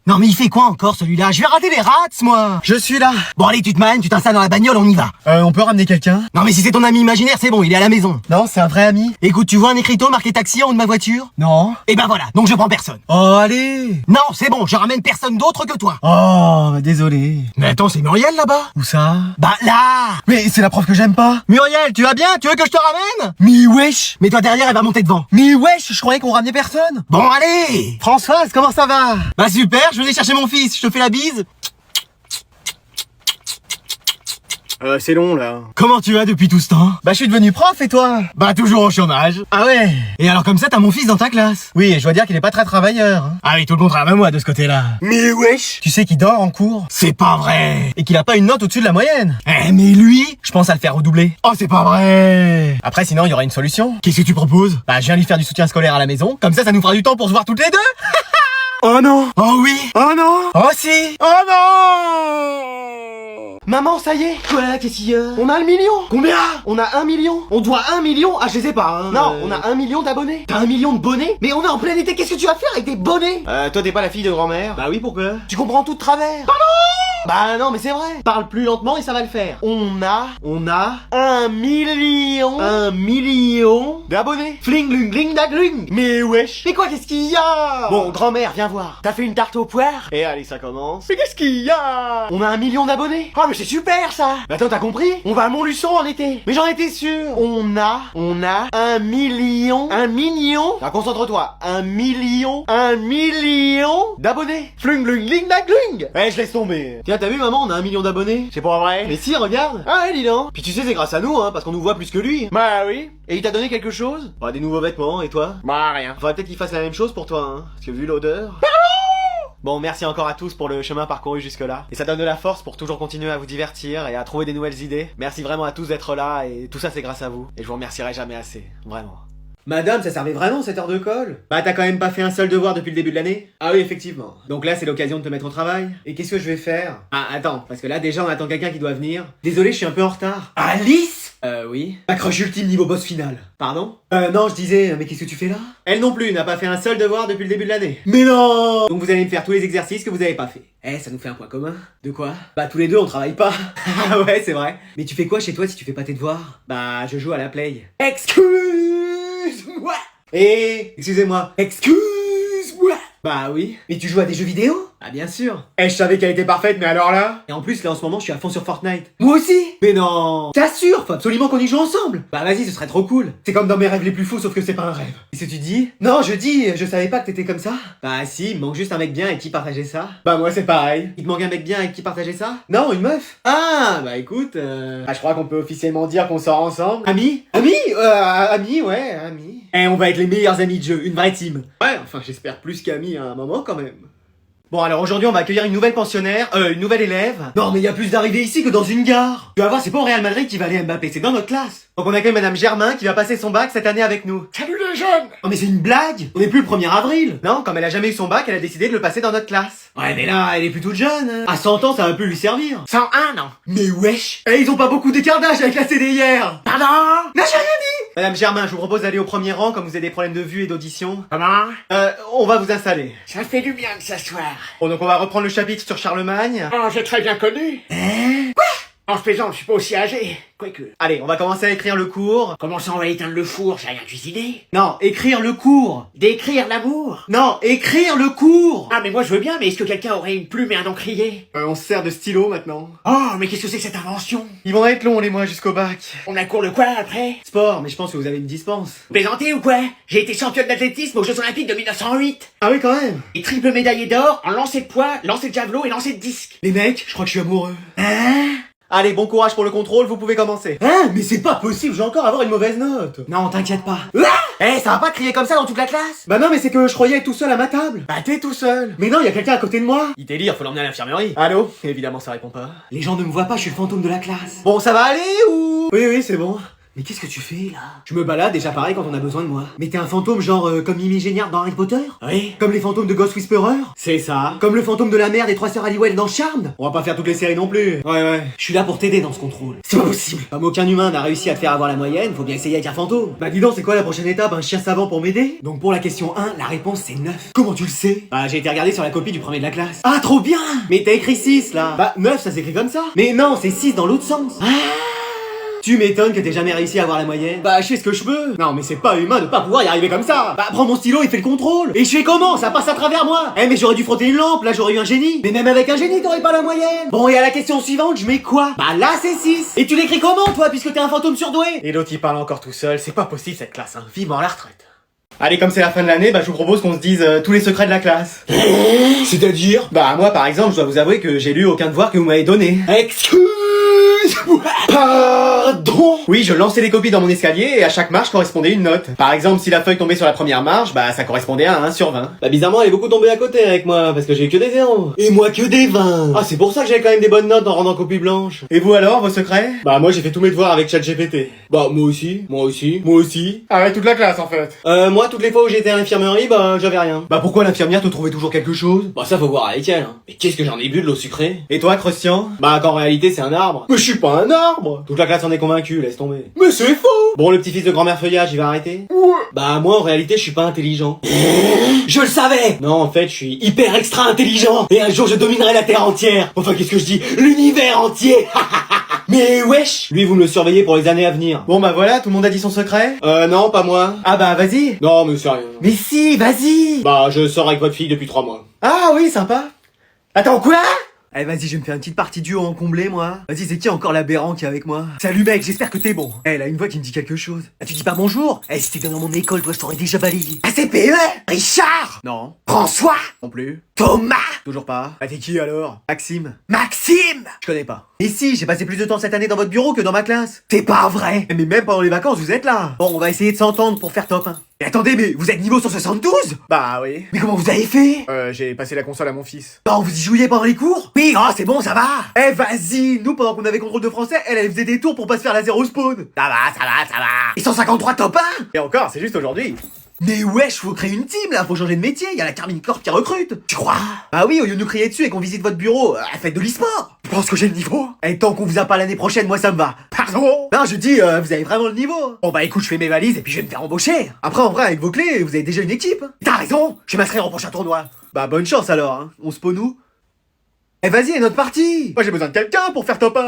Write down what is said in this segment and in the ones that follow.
Non mais il fait quoi encore celui-là? Je vais rater les rats, moi. Je suis là. Bon allez, tu te mannes, tu t'installes dans la bagnole, on y va. On peut ramener quelqu'un? Non mais si c'est ton ami imaginaire, c'est bon, il est à la maison. Non, c'est un vrai ami. Écoute, tu vois un écriteau marqué taxi en haut de ma voiture? Non. Eh ben voilà, donc je prends personne. Oh, allez. Non, c'est bon, je ramène personne d'autre que toi. Oh, désolé. Mais attends, c'est Muriel là-bas? Où ça? Bah là. Mais c'est la prof que j'aime pas. Muriel, tu vas bien? Tu veux que je te ramène? Mais wesh. Mais toi derrière, elle va monter devant. Mais wesh, je croyais qu'on ramenait personne. Bon allez. Françoise, comment ça va? Bah super, je venais chercher mon fils, je te fais la bise. C'est long là. Comment tu vas depuis tout ce temps? Bah je suis devenu prof et toi? Bah toujours au chômage. Ah ouais. Et alors comme ça, t'as mon fils dans ta classe? Oui, et je dois dire qu'il est pas très travailleur. Hein. Ah oui, tout le contraire à moi de ce côté-là. Mais wesh. Tu sais qu'il dort en cours? C'est pas vrai. Et qu'il a pas une note au-dessus de la moyenne. Eh mais lui? Je pense à le faire redoubler. Oh c'est pas vrai. Après sinon il y aura une solution. Qu'est-ce que tu proposes? Bah je viens lui faire du soutien scolaire à la maison. Comme ça nous fera du temps pour se voir toutes les deux. Oh non. Oh oui. Oh non. Oh si. Oh non. Maman, ça y est. Quoi, qu'est-ce qu'il y a? On a le million. Combien? On a 1 million. On doit 1 million. Ah, je sais pas, hein. Non, on a 1 million d'abonnés. T'as 1 million de bonnets? Mais on est en plein été, qu'est-ce que tu vas faire avec des bonnets? Toi, t'es pas la fille de grand-mère? Bah oui, pourquoi? Tu comprends tout de travers. Pardon. Bah non, mais c'est vrai. Parle plus lentement et ça va le faire. On a 1 million. 1 million d'abonnés. Fling, lung, ling, dag, lung. Mais wesh. Mais quoi, qu'est-ce qu'il y a? Bon, grand-mère, viens voir. T'as fait une tarte aux poires? Et allez, ça commence. Mais qu'est-ce qu'il y a? On a 1 million d'abonnés. Oh, mais c'est super, ça! Mais attends, t'as compris? On va à Montluçon en été. Mais j'en étais sûr! On a 1 million. 1 million. Ah, concentre-toi. 1 million d'abonnés. Flung, lung, ling, dag, lung. Eh, je laisse tomber. Tiens, t'as vu, maman, on a 1 million d'abonnés. C'est pas vrai? Mais si, regarde. Ah ouais, dis donc. Puis tu sais, c'est grâce à nous, hein, parce qu'on nous voit plus que lui. Bah oui. Et il t'a donné quelque chose? Bah, des nouveaux vêtements, et toi? Bah rien. Faudrait peut-être qu'il fasse la même chose pour toi, hein. Parce que vu l'odeur. Bon, merci encore à tous pour le chemin parcouru jusque-là. Et ça donne de la force pour toujours continuer à vous divertir et à trouver des nouvelles idées. Merci vraiment à tous d'être là, et tout ça c'est grâce à vous. Et je vous remercierai jamais assez. Vraiment. Madame, ça servait vraiment cette heure de colle? Bah t'as quand même pas fait un seul devoir depuis le début de l'année? Ah oui, effectivement. Donc là c'est l'occasion de te mettre au travail. Et qu'est-ce que je vais faire? Ah attends, parce que là déjà on attend quelqu'un qui doit venir. Désolé, je suis un peu en retard. Alice? Oui. Ma crush ultime niveau boss final. Pardon? Non, je disais, mais qu'est-ce que tu fais là? Elle non plus n'a pas fait un seul devoir depuis le début de l'année. Mais non! Donc vous allez me faire tous les exercices que vous avez pas fait. Eh, ça nous fait un point commun. De quoi? Bah tous les deux on travaille pas. Ah ouais, c'est vrai. Mais tu fais quoi chez toi si tu fais pas tes devoirs? Bah je joue à la play. Excuse-moi. Excusez-moi. Excuse-moi. Bah oui. Mais tu joues à des jeux vidéo? Ah bien sûr. Eh, je savais qu'elle était parfaite, mais alors là? Et en plus, là en ce moment, je suis à fond sur Fortnite. Moi aussi? Mais non. T'assures? Faut absolument qu'on y joue ensemble. Bah vas-y, ce serait trop cool. C'est comme dans mes rêves les plus fous, sauf que c'est pas un rêve. Qu'est-ce que tu dis? Non, je dis, je savais pas que t'étais comme ça. Bah si, il me manque juste un mec bien avec qui partager ça. Bah moi c'est pareil. Il te manque un mec bien avec qui partager ça? Non, une meuf. Ah, bah écoute, je crois qu'on peut officiellement dire qu'on sort ensemble. Amis? Amis? Amis, ouais, amis. Eh, on va être les meilleurs amis de jeu, une vraie team. Ouais, enfin j'espère plus qu'amis à un moment quand même. Bon alors aujourd'hui on va accueillir une nouvelle pensionnaire, une nouvelle élève. Non mais il y a plus d'arrivées ici que dans une gare. Tu vas voir, c'est pas au Real Madrid qui va aller Mbappé, c'est dans notre classe. Donc on accueille Madame Germain qui va passer son bac cette année avec nous. Salut les jeunes! Oh mais c'est une blague. On est plus le 1er avril. Non, comme elle a jamais eu son bac, elle a décidé de le passer dans notre classe. Ouais mais là, elle est plus toute jeune. Hein. À 100 ans, ça va plus lui servir. 101 ans! Mais wesh. Eh, ils ont pas beaucoup d'écart d'âge avec la CD hier. Pardon? Non, j'ai rien dit. Madame Germain, je vous propose d'aller au premier rang comme vous avez des problèmes de vue et d'audition. Comment? On va vous installer. Ça fait du bien de s'asseoir. Bon donc on va reprendre le chapitre sur Charlemagne. Oh, j'ai très bien connu. Hein? En se faisant, je suis pas aussi âgé. Quoique. Allez, on va commencer à écrire le cours. Comment ça, on va éteindre le four? J'ai rien cuisiné. Non, écrire le cours. D'écrire l'amour? Non, écrire le cours. Ah, mais moi je veux bien, mais est-ce que quelqu'un aurait une plume et un encrier? On se sert de stylo maintenant. Oh, mais qu'est-ce que c'est que cette invention? Ils vont être longs les mois jusqu'au bac. On a cours de quoi après? Sport, mais je pense que vous avez une dispense. Plaisanter ou quoi? J'ai été championne d'athlétisme aux Jeux Olympiques de 1908. Ah oui quand même. Et triple médaillé d'or en lancer de poids, lancer de javelot et lancer de disque. Les mecs, je crois que je suis amoureux. Hein? Allez, bon courage pour le contrôle, vous pouvez commencer. Hein? Mais c'est pas possible, je vais encore avoir une mauvaise note. Non, t'inquiète pas. Eh, ça va pas crier comme ça dans toute la classe? Bah non, mais c'est que je croyais être tout seul à ma table. Bah t'es tout seul. Mais non, y a quelqu'un à côté de moi. Il délire, faut l'emmener à l'infirmerie. Allô? Évidemment, ça répond pas. Les gens ne me voient pas, je suis le fantôme de la classe. Bon, ça va aller ou? Oui, c'est bon. Mais qu'est-ce que tu fais là? Je me balade et j'apparais quand on a besoin de moi. Mais t'es un fantôme genre comme Mimi Géniard dans Harry Potter? Oui. Comme les fantômes de Ghost Whisperer? C'est ça. Comme le fantôme de la mère des trois sœurs Halliwell dans Charmed? On va pas faire toutes les séries non plus. Ouais. Je suis là pour t'aider dans ce contrôle. C'est pas possible. Comme aucun humain n'a réussi à te faire avoir la moyenne, faut bien essayer avec un fantôme. Bah dis donc, c'est quoi la prochaine étape? Un chien savant pour m'aider? Donc pour la question 1, la réponse c'est 9. Comment tu le sais? Bah j'ai été regardé sur la copie du premier de la classe. Ah trop bien! Mais t'as écrit 6 là. Bah 9 ça s'écrit comme ça. Mais non, c'est 6 dans l'autre sens. Ah, tu m'étonnes que t'aies jamais réussi à avoir la moyenne. Bah je fais ce que je peux. Non mais c'est pas humain de pas pouvoir y arriver comme ça. Bah prends mon stylo et fais le contrôle. Et je fais comment? Ça passe à travers moi. Eh mais j'aurais dû frotter une lampe, là j'aurais eu un génie. Mais même avec un génie t'aurais pas la moyenne. Bon et à la question suivante je mets quoi? Bah là c'est 6. Et tu l'écris comment toi puisque t'es un fantôme surdoué? Et l'autre il parle encore tout seul, c'est pas possible cette classe, hein. Vivement la retraite. Allez, comme c'est la fin de l'année, bah je vous propose qu'on se dise tous les secrets de la classe. C'est-à-dire? Bah moi par exemple, je dois vous avouer que j'ai lu aucun devoir que vous m'avez donné. Excuse-moi. Pardon. Oui, je lançais les copies dans mon escalier et à chaque marche correspondait une note. Par exemple, si la feuille tombait sur la première marche, bah ça correspondait à 1 sur 20. Bah bizarrement elle est beaucoup tombée à côté avec moi parce que j'ai eu que des 0. Et moi que des 20. Ah c'est pour ça que j'avais quand même des bonnes notes en rendant copie blanche. Et vous alors, vos secrets? Bah moi j'ai fait tous mes devoirs avec ChatGPT. Bah moi aussi. Ah ouais, toute la classe en fait. Moi toutes les fois où j'étais à l'infirmerie, bah j'avais rien. Bah pourquoi l'infirmière te trouvait toujours quelque chose? Bah ça faut voir avec elle. Hein. Mais qu'est-ce que j'en ai bu de l'eau sucrée? Et toi, Christian? Bah qu'en réalité c'est un arbre. Mais je suis pas un arbre. Toute la classe en est convaincue, laisse tomber. Mais c'est faux. Bon, le petit-fils de grand-mère Feuillage, il va arrêter? Ouais. Bah moi en réalité je suis pas intelligent. Je le savais. Non en fait je suis hyper extra intelligent. Et un jour je dominerai la Terre entière. Enfin qu'est-ce que je dis? L'univers entier. Mais wesh. Lui vous me le surveillez pour les années à venir. Bon bah voilà, tout le monde a dit son secret? Non pas moi. Ah bah vas-y. Non mais sérieux. Mais si, vas-y. Bah je sors avec votre fille depuis 3 mois. Ah oui, sympa. Attends, quoi? Eh vas-y, je vais me faire une petite partie duo en comblé, moi. Vas-y, c'est qui encore l'aberrant qui est avec moi? Salut mec, j'espère que t'es bon. Eh, elle a une voix qui me dit quelque chose. Ah, tu dis pas bonjour? Eh, si t'étais dans mon école, toi, je t'aurais déjà balayé. Ah, c'est PE? Richard? Non. François? Non plus. Thomas? Toujours pas. Ah, t'es qui alors? Maxime? Maxime? Je connais pas. Mais si, j'ai passé plus de temps cette année dans votre bureau que dans ma classe. C'est pas vrai. Mais même pendant les vacances, vous êtes là. Bon, on va essayer de s'entendre pour faire top 1. Mais attendez, mais vous êtes niveau 172? Bah oui. Mais comment vous avez fait? J'ai passé la console à mon fils. Non, vous y jouiez pendant les cours? Oui, oh, c'est bon, ça va. Eh vas-y, nous pendant qu'on avait contrôle de français, elle faisait des tours pour pas se faire la zéro spawn. Ça va. Et 153 top 1? Et encore, c'est juste aujourd'hui. Mais wesh, faut créer une team là, faut changer de métier, y a la Carmine Corp qui recrute. Tu crois? Ah oui, au lieu de nous crier dessus et qu'on visite votre bureau, Faites de l'e-sport. Je pense que j'ai le niveau. Et tant qu'on vous a pas l'année prochaine, moi ça me va. Pardon? Non, je dis, vous avez vraiment le niveau. Bon bah écoute, je fais mes valises et puis je vais me faire embaucher. Après, en vrai, avec vos clés, vous avez déjà une équipe. T'as raison, je vais m'inscrire au prochain tournoi. Bah bonne chance alors, hein. On spawn où? Eh vas-y, notre partie. Moi j'ai besoin de quelqu'un pour faire top 1.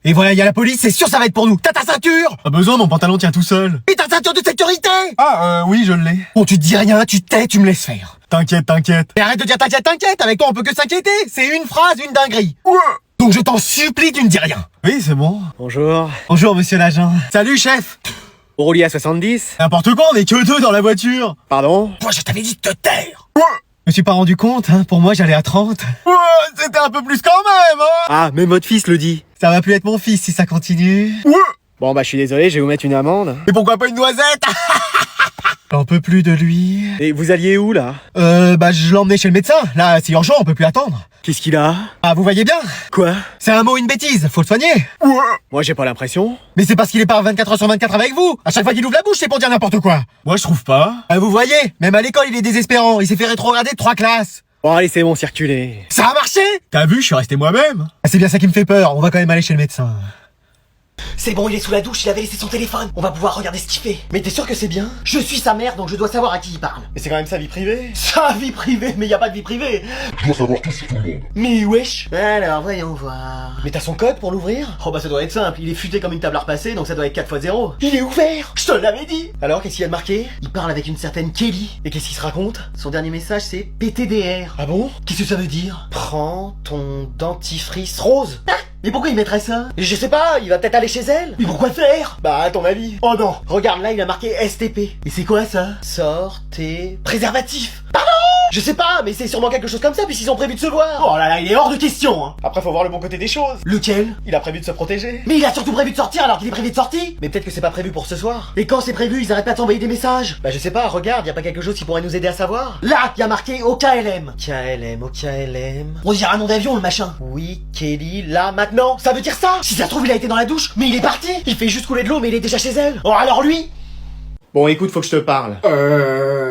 Et voilà, y a la police, c'est sûr ça va être pour nous. T'as ta ceinture? Pas besoin, mon pantalon tient tout seul. Et ta ceinture de sécurité? Oui, je l'ai. Bon, tu te dis rien, tu te tais, tu me laisses faire. T'inquiète. Mais arrête de dire t'inquiète, avec toi on peut que s'inquiéter. C'est une phrase, une dinguerie. Ouais. Donc je t'en supplie, tu ne dis rien. Oui, c'est bon. Bonjour. Bonjour, monsieur l'agent. Salut chef. Au roulis à 70. N'importe quoi, on est que 2 dans la voiture. Pardon? Moi je t'avais dit de te taire. Je me suis pas rendu compte, hein. Pour moi, j'allais à 30. Ouais, c'était un peu plus quand même, hein. Ah, même votre fils le dit. Ça va plus être mon fils si ça continue. Bon bah je suis désolé, je vais vous mettre une amende. Mais pourquoi pas une noisette? J'en peux plus de lui. Et vous alliez où là? Je l'ai emmené chez le médecin. Là, c'est urgent, on peut plus attendre. Qu'est-ce qu'il a? Ah, vous voyez bien? Quoi? C'est un mot, une bêtise. Faut le soigner. Moi j'ai pas l'impression. Mais c'est parce qu'il est pas 24h sur 24 avec vous. À chaque fois qu'il ouvre la bouche, c'est pour dire n'importe quoi. Moi, je trouve pas. Ah, vous voyez? Même à l'école, il est désespérant. Il s'est fait rétrograder de 3 classes. Bon allez, c'est bon, circulez. Ça a marché? T'as vu, je suis resté moi-même. Ah, c'est bien ça qui me fait peur. On va quand même aller chez le médecin. C'est bon, il est sous la douche, il avait laissé son téléphone. On va pouvoir regarder ce qu'il fait. Mais t'es sûr que c'est bien? Je suis sa mère, donc je dois savoir à qui il parle. Mais c'est quand même sa vie privée. Sa vie privée? Mais y a pas de vie privée. Je dois savoir tout sur tout le monde. Mais wesh. Alors, voyons voir. Mais t'as son code pour l'ouvrir? Oh bah ça doit être simple, il est futé comme une table à repasser, donc ça doit être 4x0. Il est ouvert. Je te l'avais dit. Alors, qu'est-ce qu'il y a de marqué? Il parle avec une certaine Kelly. Et qu'est-ce qu'il se raconte? Son dernier message c'est PTDR. Ah bon? Qu'est-ce que ça veut dire? Prends ton dentifrice rose. Mais pourquoi il mettrait ça? Je sais pas, il va peut-être aller chez elle. Mais pourquoi faire? Bah, à ton avis. Oh non. Regarde, là, il a marqué STP. Mais c'est quoi ça? Sort tes... Préservatif. Je sais pas, mais c'est sûrement quelque chose comme ça puisqu'ils ont prévu de se voir. Oh là là, il est hors de question, hein. Après, faut voir le bon côté des choses. Lequel? Il a prévu de se protéger. Mais il a surtout prévu de sortir alors qu'il est prévu de sortie. Mais peut-être que c'est pas prévu pour ce soir. Et quand c'est prévu, ils arrêtent pas d'envoyer des messages. Bah je sais pas, regarde, y a pas quelque chose qui pourrait nous aider à savoir? Là, y a marqué OKLM. OKLM. On dirait un nom d'avion le machin. Oui, Kelly, là, maintenant. Ça veut dire ça? Si ça se trouve, il a été dans la douche, mais il est parti. Il fait juste couler de l'eau, mais il est déjà chez elle. Oh alors lui? Bon, écoute, faut que je te parle.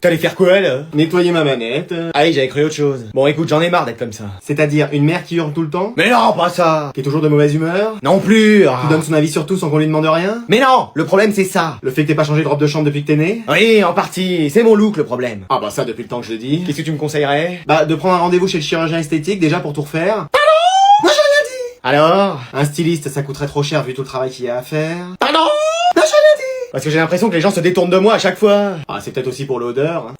T'allais faire quoi, là? Nettoyer ma manette. Ah oui, j'avais cru autre chose. Bon, écoute, j'en ai marre d'être comme ça. C'est-à-dire une mère qui hurle tout le temps, Mais non, pas ça. qui est toujours de mauvaise humeur, Non plus. Ah. qui donne son avis sur tout sans qu'on lui demande rien. Mais non, le problème c'est ça. Le fait que t'aies pas changé de robe de chambre depuis que t'es né. Oui, en partie. C'est mon look le problème. Ah bah ça depuis le temps que je le dis. Qu'est-ce que tu me conseillerais? Bah de prendre un rendez-vous chez le chirurgien esthétique déjà pour tout refaire. Alors? Un styliste ça coûterait trop cher vu tout le travail qu'il y a à faire. Pardon? Parce que j'ai l'impression que les gens se détournent de moi à chaque fois. Ah c'est peut-être aussi pour l'odeur.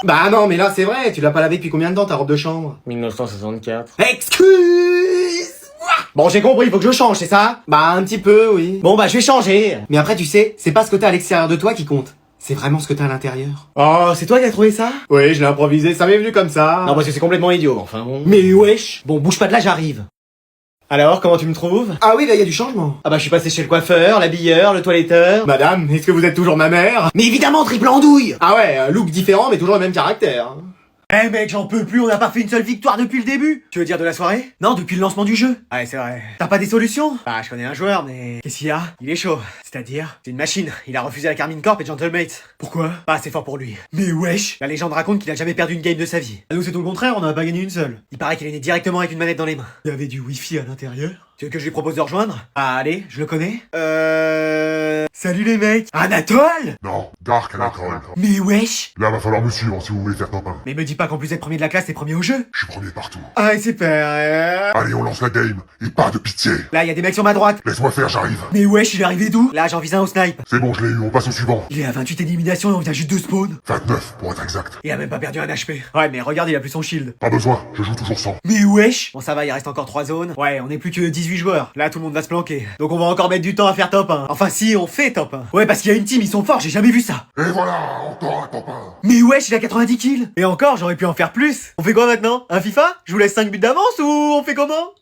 Bah non mais là c'est vrai, tu l'as pas lavé depuis combien de temps ta robe de chambre? 1964. Excuse. Bon, j'ai compris, il faut que je change, c'est ça? Bah un petit peu oui. Bon, bah je vais changer. Mais après tu sais, c'est pas ce que t'as à l'extérieur de toi qui compte. C'est vraiment ce que t'as à l'intérieur. Oh, c'est toi qui as trouvé ça? Oui, je l'ai improvisé, ça m'est venu comme ça. Non, parce que c'est complètement idiot, enfin bon. Mais wesh. Bon, bouge pas de là, j'arrive. Alors, comment tu me trouves? Ah oui, là y a du changement. Ah bah je suis passé chez le coiffeur, l'habilleur, le toiletteur. Madame, est-ce que vous êtes toujours ma mère? Mais évidemment, triple andouille. Ah ouais, look différent mais toujours le même caractère. Eh mec, j'en peux plus, on n'a pas fait une seule victoire depuis le début. Tu veux dire de la soirée? Non, depuis le lancement du jeu. Ouais, c'est vrai. T'as pas des solutions? Bah, je connais un joueur, mais... Qu'est-ce qu'il y a? Il est chaud. C'est-à-dire? C'est une machine. Il a refusé la Carmine Corp et Gentlemates. Pourquoi? Bah, c'est fort pour lui. Mais wesh! La légende raconte qu'il a jamais perdu une game de sa vie. À nous, c'est tout le contraire, on en a pas gagné une seule. Il paraît qu'il est né directement avec une manette dans les mains. Il y avait du wifi à l'intérieur. Tu veux que je lui propose de rejoindre? Ah, allez, je le connais. Salut les mecs! Anatole! Non, Dark Anatole. Mais wesh! Là, va falloir me suivre si vous voulez faire top 1. Mais me dis pas qu'en plus d'être premier de la classe, t'es premier au jeu! Je suis premier partout. Ah, super! Allez, on lance la game. Et pas de pitié. Là, y a des mecs sur ma droite! Laisse-moi faire, j'arrive. Mais wesh, il est arrivé d'où? Là, j'en vise un au snipe! C'est bon, je l'ai eu, on passe au suivant. Il est à 28 éliminations et on vient juste de spawn! 29, pour être exact. Il a même pas perdu un HP! Ouais, mais regarde, il a plus son shield! Pas besoin, je joue toujours sans. Mais wesh! Bon, ça va, il reste encore 3 zones. Ouais, on est plus que 18 joueurs. Là, tout le monde va se planquer. Donc, on va encore mettre du temps à faire top 1. Enfin, si, on fait top 1. Ouais, parce qu'il y a une team, ils sont forts, j'ai jamais vu ça. Et voilà, encore un top 1. Mais wesh, il a 90 kills. Et encore, j'aurais pu en faire plus. On fait quoi maintenant? Un FIFA? Je vous laisse 5 buts d'avance ou on fait comment?